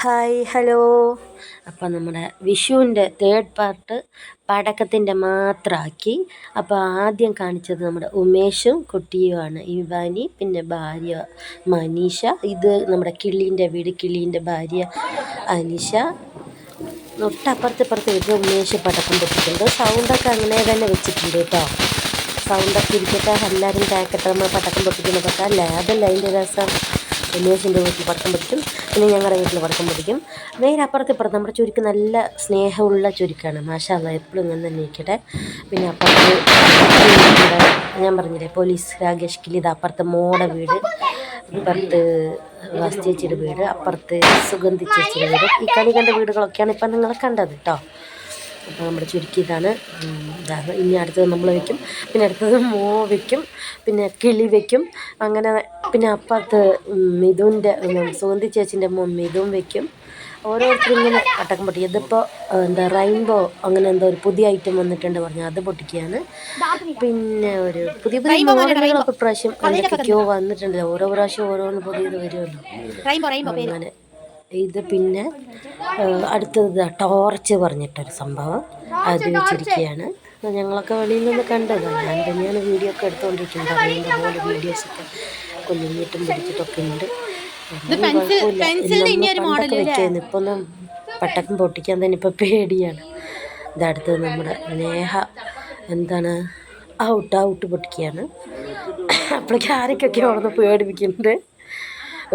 Hi hello. അപ്പം നമ്മുടെ വിഷുവിൻ്റെ third part പടക്കത്തിൻ്റെ മാത്രമാക്കി. അപ്പോൾ ആദ്യം കാണിച്ചത് നമ്മുടെ ഉമേഷും കുട്ടിയുമാണ്, ഇവാനി, പിന്നെ ഭാര്യ മനീഷ. ഇത് നമ്മുടെ കിളീൻ്റെ വീട്, കിളീൻ്റെ ഭാര്യ അനിഷ. തൊട്ടപ്പുറത്ത് വീട്ടിൽ ഉമേഷ് പടക്കം പൊട്ടിട്ടുണ്ട്. സൗണ്ടൊക്കെ അങ്ങനെ തന്നെ വെച്ചിട്ടുണ്ട് കേട്ടോ. സൗണ്ടൊക്കെ ഇരിക്കട്ടെ, എല്ലാവരും കേൾക്കട്ടെ നമ്മൾ പടക്കം പൊട്ടിക്കുന്നതൊക്കെ. അല്ലേ, അതല്ല അതിൻ്റെ രസം. ഉമേഷിൻ്റെ വീട്ടിൽ പടക്കം പൊട്ടിക്കും, പിന്നെ ഞങ്ങളുടെ വീട്ടിൽ പടക്കം പൊട്ടിക്കും. നേരെ അപ്പുറത്ത് നമ്മുടെ ചുരുക്ക് നല്ല സ്നേഹമുള്ള ചുരുക്കാണ്, മാഷാ അല്ലാ, എപ്പോഴും ഇങ്ങനെ തന്നെ ഇരിക്കട്ടെ. പിന്നെ അപ്പുറത്ത് ഞാൻ പറഞ്ഞില്ലേ പോലീസ് രാകേഷ് കിളി, ഇത് അപ്പുറത്ത് മോടെ വീട്, ഇപ്പുറത്ത് വാസ് ചേച്ചിയുടെ വീട്, അപ്പുറത്ത് സുഗന്ധി ചേച്ചിയുടെ വീട്. ഈ കളി കണ്ട വീടുകളൊക്കെയാണ് ഇപ്പം നിങ്ങൾ കണ്ടത് കേട്ടോ. അപ്പോൾ നമ്മുടെ ചുരുക്കി ഇതാണ്. ഇനി അടുത്തത് നമ്മൾ വയ്ക്കും, പിന്നെ അടുത്തത് വയ്ക്കും, പിന്നെ കിളി വയ്ക്കും. അങ്ങനെ പിന്നെ അപ്പുറത്ത് മിഥുൻ്റെ സുഗന്ധി ചേച്ചിൻ്റെ മിഥുൻ വയ്ക്കും. ഓരോരുത്തരും ഇങ്ങനെ പടക്കം പൊട്ടിക്കും. ഇതിപ്പോൾ എന്താ റെയിൻബോ അങ്ങനെ എന്തോ ഒരു പുതിയ ഐറ്റം വന്നിട്ടുണ്ട് പറഞ്ഞു, അത് പൊട്ടിക്കുകയാണ്. പിന്നെ ഒരു പുതിയ മോഡലുകളൊക്കെ പ്രാവശ്യം എന്തൊക്കെയോ വന്നിട്ടുണ്ട്. ഓരോ പ്രാവശ്യം ഓരോന്ന് പുതിയത് വരുമല്ലോ അങ്ങനെ. ഇത് പിന്നെ അടുത്തത് ടോർച്ച് പറഞ്ഞിട്ടൊരു സംഭവം, അത് വെച്ചിരിക്കുകയാണ്. ഞങ്ങളൊക്കെ വെളിയിൽ നിന്ന് കണ്ടത്, ഞാൻ തന്നെയാണ് വീഡിയോ ഒക്കെ എടുത്തുകൊണ്ടിരിക്കുന്നത്. അറിയുന്ന പോലെ വീഡിയോസൊക്കെ കൊല്ലിഞ്ഞിട്ടും പിടിച്ചിട്ടൊക്കെ ഉണ്ട്. പണ്ടൊക്കെ വെക്കായിരുന്നു, ഇപ്പം ഒന്നും പടക്കം പൊട്ടിക്കാൻ തന്നെ ഇപ്പം പേടിയാണ്. ഇതടുത്തത് നമ്മുടെ നേഹ എന്താണ് ഔട്ട് പൊട്ടിക്കുകയാണ്. അപ്പോഴേക്കും ആരൊക്കെ അവിടെ പേടിപ്പിക്കുന്നുണ്ട്,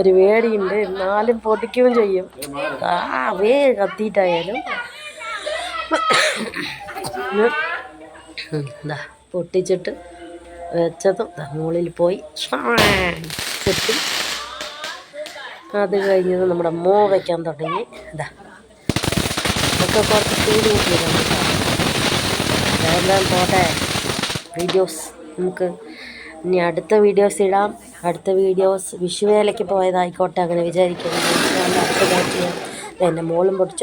ഒരു പേടിയുണ്ട്, എന്നാലും പൊട്ടിക്കുകയും ചെയ്യും. വേ കത്തിയിട്ടായാലും എന്താ പൊട്ടിച്ചിട്ട് വെച്ചതും മുകളിൽ പോയി കിട്ടി. അത് കഴിഞ്ഞത് നമ്മുടെ വയ്ക്കാൻ തുടങ്ങി. ഇതാ ഇതൊക്കെ കുറച്ച് സ്പീഡ് കൂട്ടിയതാണ്. അതെല്ലാം പോട്ടെ, വീഡിയോസ് നമുക്ക് ഇനി അടുത്ത വീഡിയോസ് ഇടാം. അടുത്ത വീഡിയോസ് വിഷുവേലയ്ക്ക് പോയതായിക്കോട്ടെ, അങ്ങനെ വിചാരിക്കുന്നത്. എൻ്റെ മോളും പൊടിച്ചു.